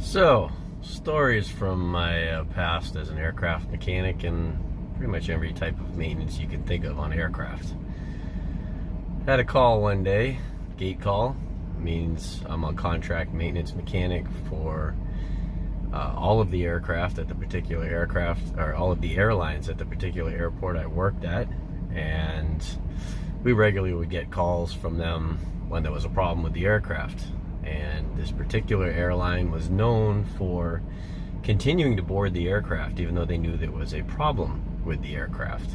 So, stories from my past as an aircraft mechanic and pretty much every type of maintenance you can think of on aircraft. Had a call one day, gate call, means I'm a contract maintenance mechanic for all of the aircraft at the particular aircraft, or all of the airlines at the particular airport I worked at, and we regularly would get calls from them when there was a problem with the aircraft. And this particular airline was known for continuing to board the aircraft even though they knew there was a problem with the aircraft.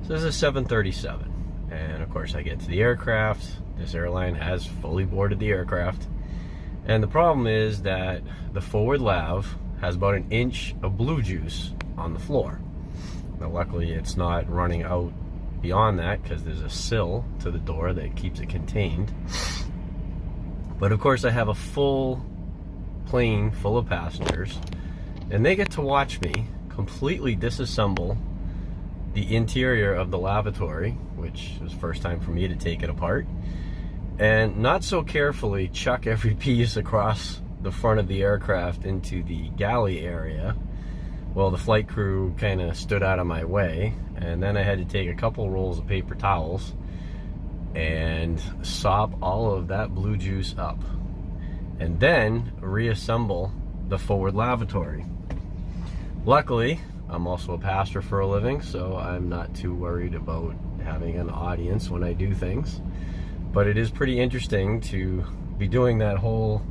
So this is a 737, and of course I get to the aircraft. This airline has fully boarded the aircraft, and the problem is that the forward lav has about an inch of blue juice on the floor. Now luckily it's not running out beyond that because there's a sill to the door that keeps it contained. But of course I have a full plane full of passengers, and they get to watch me completely disassemble the interior of the lavatory, which was the first time for me to take it apart, and not so carefully chuck every piece across the front of the aircraft into the galley area. Well, the flight crew kind of stood out of my way, and then I had to take a couple rolls of paper towels and sop all of that blue juice up, and then reassemble the forward lavatory. Luckily, I'm also a pastor for a living, so I'm not too worried about having an audience when I do things. But it is pretty interesting to be doing that whole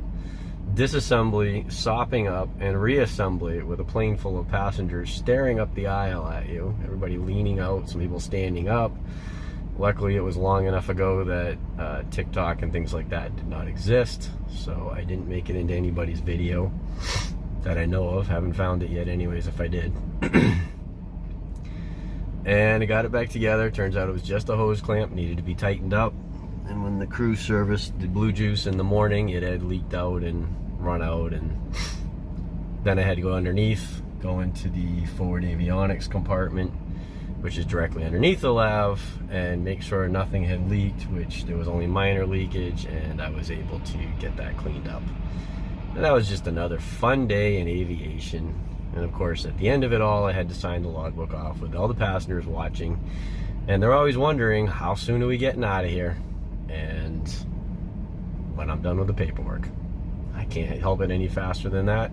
disassembly, sopping up, and reassembly with a plane full of passengers staring up the aisle at you, everybody leaning out, some people standing up. Luckily, it was long enough ago that TikTok and things like that did not exist, so I didn't make it into anybody's video that I know of. Haven't found it yet anyways, if I did. And I got it back together. Turns out it was just a hose clamp, needed to be tightened up. And when the crew serviced the blue juice in the morning, it had leaked out and run out, and then I had to go underneath, go into the forward avionics compartment, which is directly underneath the lav, and make sure nothing had leaked, which there was only minor leakage, and I was able to get that cleaned up. And that was just another fun day in aviation. And of course, at the end of it all, I had to sign the logbook off with all the passengers watching, and they're always wondering, how soon are we getting out of here? And when I'm done with the paperwork. I can't help it any faster than that.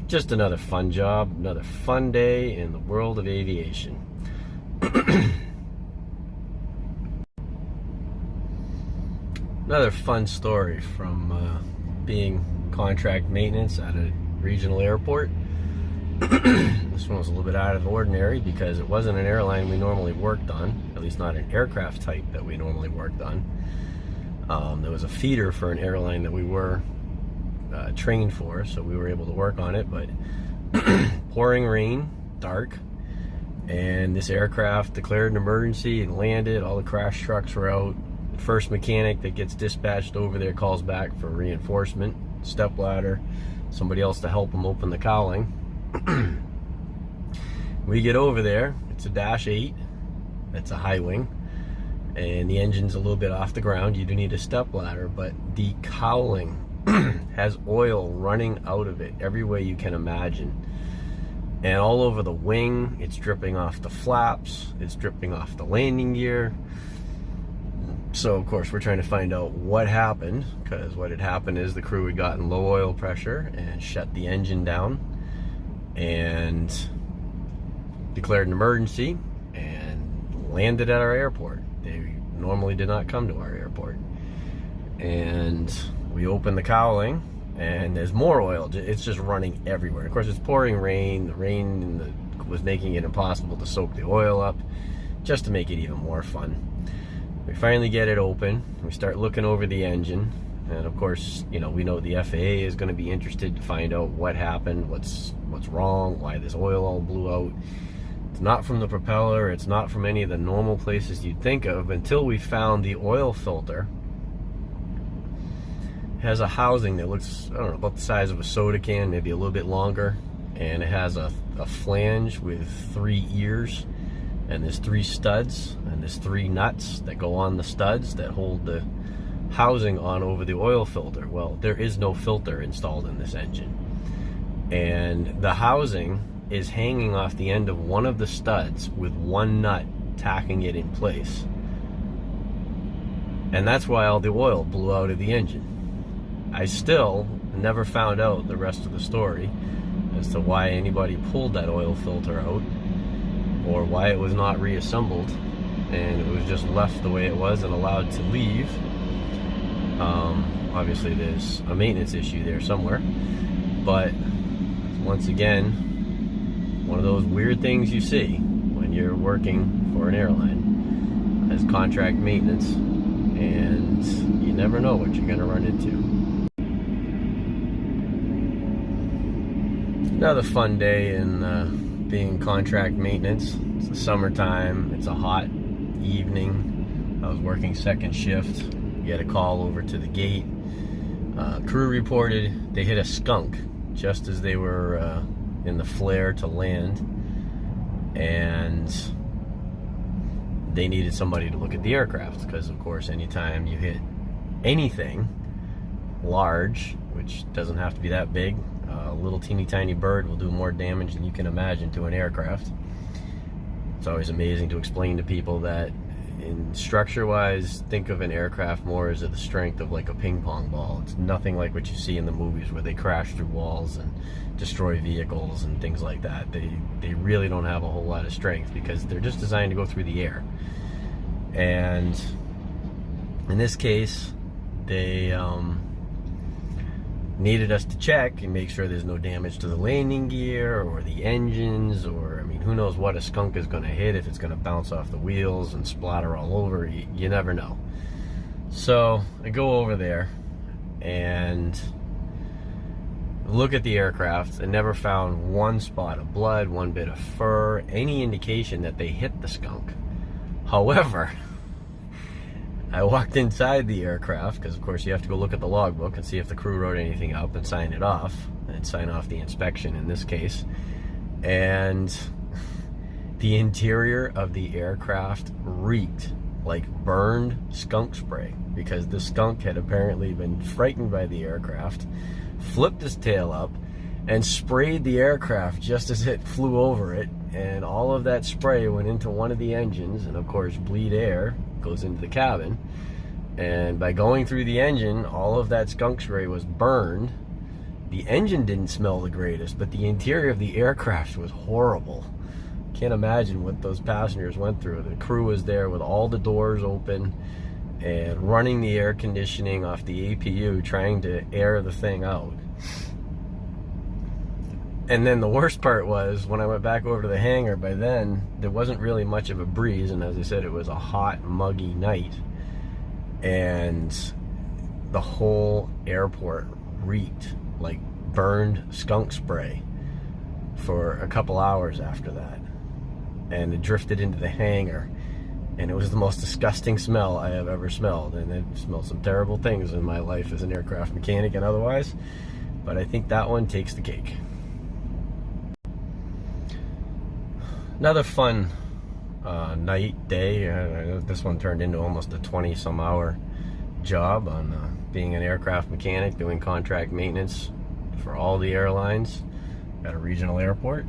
Just another fun job, another fun day in the world of aviation. Another fun story from being contract maintenance at a regional airport. This one was a little bit out of the ordinary because it wasn't an airline we normally worked on, at least not an aircraft type that we normally worked on. There was a feeder for an airline that we were trained for, so we were able to work on it, but pouring rain, dark, and this aircraft declared an emergency and landed. All the crash trucks were out. The first mechanic that gets dispatched over there calls back for reinforcement, stepladder, somebody else to help him open the cowling. We get over there. It's a Dash 8. That's a high wing, and the engine's a little bit off the ground. You do need a stepladder, but the cowling has oil running out of it every way you can imagine. And all over the wing, it's dripping off the flaps, it's dripping off the landing gear. So of course we're trying to find out what happened, because what had happened is the crew had gotten low oil pressure and shut the engine down and declared an emergency and landed at our airport. They normally did not come to our airport. And we opened the cowling, and there's more oil. It's just running everywhere. Of course, it's pouring rain. The rain was making it impossible to soak the oil up, just to make it even more fun. We finally get it open. We start looking over the engine, and of course, you know, we know the FAA is going to be interested to find out what happened, what's wrong, why this oil all blew out. It's not from the propeller. It's not from any of the normal places you'd think of, until we found the oil filter. Has a housing that looks, I don't know, about the size of a soda can, maybe a little bit longer, and it has a flange with 3 ears, and there's 3 studs, and there's 3 nuts that go on the studs that hold the housing on over the oil filter. Well, there is no filter installed in this engine. and the housing is hanging off the end of one of the studs with one nut tacking it in place. And that's why all the oil blew out of the engine. I still never found out the rest of the story as to why anybody pulled that oil filter out, or why it was not reassembled and it was just left the way it was and allowed to leave. Obviously there's a maintenance issue there somewhere, but once again, one of those weird things you see when you're working for an airline as contract maintenance, and you never know what you're going to run into. Another fun day in being contract maintenance. It's the summertime, it's a hot evening. I was working second shift. We had a call over to the gate. Crew reported they hit a skunk just as they were in the flare to land, and they needed somebody to look at the aircraft, because of course anytime you hit anything large, which doesn't have to be that big, a little teeny tiny bird will do more damage than you can imagine to an aircraft. It's always amazing to explain to people that in structure wise, think of an aircraft more as the strength of like a ping pong ball. It's nothing like what you see in the movies where they crash through walls and destroy vehicles and things like that. They really don't have a whole lot of strength because they're just designed to go through the air. And in this case, they needed us to check and make sure there's no damage to the landing gear or the engines, or I mean, who knows what a skunk is going to hit, if it's going to bounce off the wheels and splatter all over. You never know. So I go over there and look at the aircraft. I never found one spot of blood, one bit of fur, any indication that they hit the skunk. However, I walked inside the aircraft, because of course you have to go look at the logbook and see if the crew wrote anything up and sign it off, and sign off the inspection in this case. And the interior of the aircraft reeked like burned skunk spray, because the skunk had apparently been frightened by the aircraft, flipped his tail up, and sprayed the aircraft just as it flew over it. And all of that spray went into one of the engines, and of course bleed air goes into the cabin, and by going through the engine, all of that skunk spray was burned. The engine didn't smell the greatest, but the interior of the aircraft was horrible. Can't imagine what those passengers went through. The crew was there with all the doors open and running the air conditioning off the APU, trying to air the thing out. And then the worst part was, when I went back over to the hangar, by then there wasn't really much of a breeze, and as I said, it was a hot, muggy night, and the whole airport reeked like burned skunk spray for a couple hours after that. And it drifted into the hangar, and it was the most disgusting smell I have ever smelled. And I've smelled some terrible things in my life as an aircraft mechanic and otherwise, but I think that one takes the cake. Another fun day. This one turned into almost a 20-some hour job on being an aircraft mechanic, doing contract maintenance for all the airlines at a regional airport.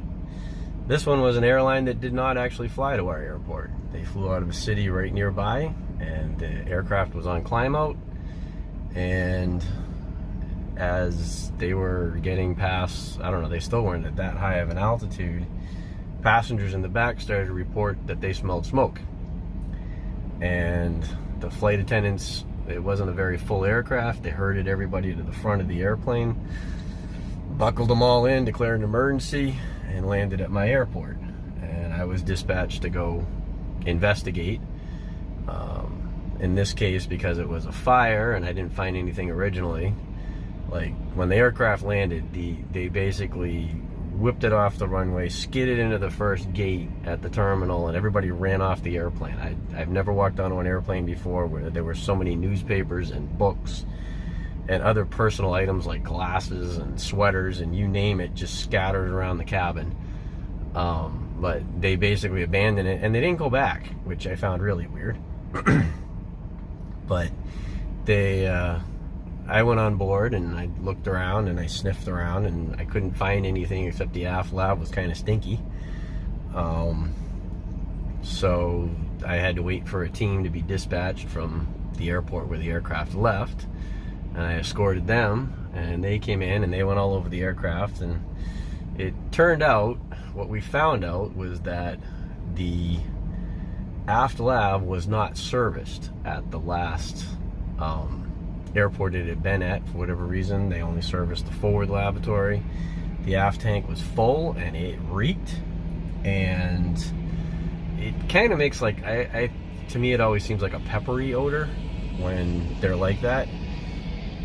This one was an airline that did not actually fly to our airport. They flew out of a city right nearby, and the aircraft was on climb out, and as they were getting past, I don't know, they still weren't at that high of an altitude, passengers in the back started to report that they smelled smoke. And the flight attendants, it wasn't a very full aircraft, they herded everybody to the front of the airplane, buckled them all in, declared an emergency, and landed at my airport. And I was dispatched to go investigate. In this case, because it was a fire and I didn't find anything originally, like when the aircraft landed, they basically whipped it off the runway, skidded into the first gate at the terminal, and everybody ran off the airplane. I've never walked onto an airplane before where there were so many newspapers and books and other personal items like glasses and sweaters and you name it, just scattered around the cabin. But they basically abandoned it, and they didn't go back, which I found really weird. But they I went on board and I looked around and I sniffed around and I couldn't find anything except the aft lab was kind of stinky. So I had to wait for a team to be dispatched from the airport where the aircraft left, and I escorted them, and they came in and they went all over the aircraft. And it turned out, what we found out was that the aft lab was not serviced at the last airport it had been at. For whatever reason, they only serviced the forward lavatory. The aft tank was full and it reeked, and it kind of makes like, to me it always seems like a peppery odor when they're like that,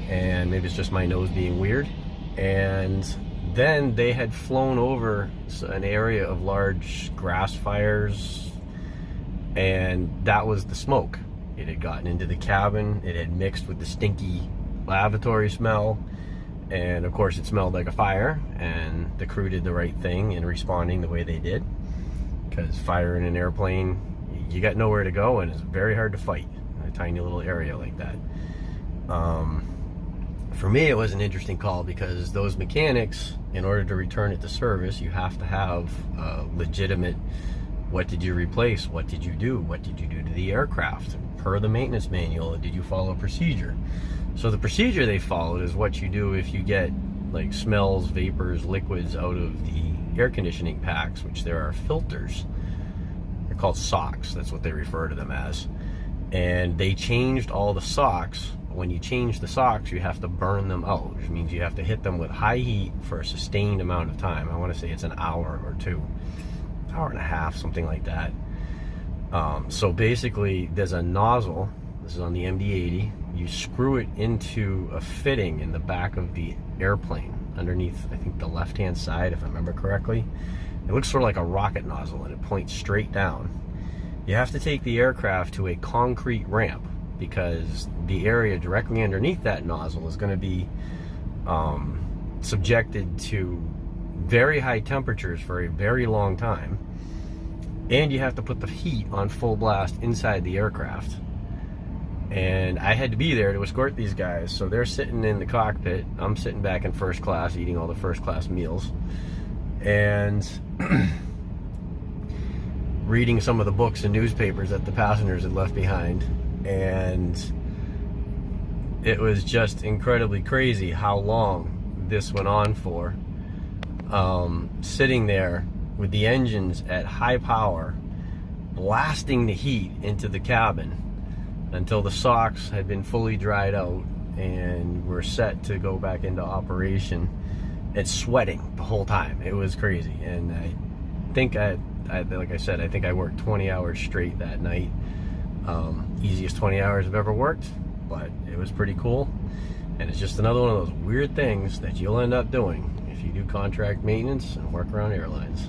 and maybe it's just my nose being weird. And then they had flown over an area of large grass fires, and that was the smoke. It had gotten into the cabin, it had mixed with the stinky lavatory smell, and of course it smelled like a fire, and the crew did the right thing in responding the way they did, because fire in an airplane, you got nowhere to go, and it's very hard to fight in a tiny little area like that. For me, it was an interesting call, because those mechanics, in order to return it to service, you have to have legitimate, what did you replace, what did you do, what did you do to the aircraft, per the maintenance manual, did you follow procedure? So the procedure they followed is what you do if you get like smells, vapors, liquids out of the air conditioning packs, which there are filters. They're called socks, that's what they refer to them as. And they changed all the socks. When you change the socks, you have to burn them out, which means you have to hit them with high heat for a sustained amount of time. I want to say it's an hour or two, hour and a half, something like that. So basically, there's a nozzle. This is on the MD-80. You screw it into a fitting in the back of the airplane, underneath, I think, the left-hand side, if I remember correctly. It looks sort of like a rocket nozzle, and it points straight down. You have to take the aircraft to a concrete ramp, because the area directly underneath that nozzle is going to be subjected to very high temperatures for a very long time, and you have to put the heat on full blast inside the aircraft. And I had to be there to escort these guys, so they're sitting in the cockpit, I'm sitting back in first class eating all the first class meals, and reading some of the books and newspapers that the passengers had left behind. And it was just incredibly crazy how long this went on for. Sitting there with the engines at high power, blasting the heat into the cabin until the socks had been fully dried out and were set to go back into operation. It's sweating the whole time. It was crazy. And I think like I said, I think I worked 20 hours straight that night. Easiest 20 hours I've ever worked, but it was pretty cool. And it's just another one of those weird things that you'll end up doing if you do contract maintenance and work around airlines.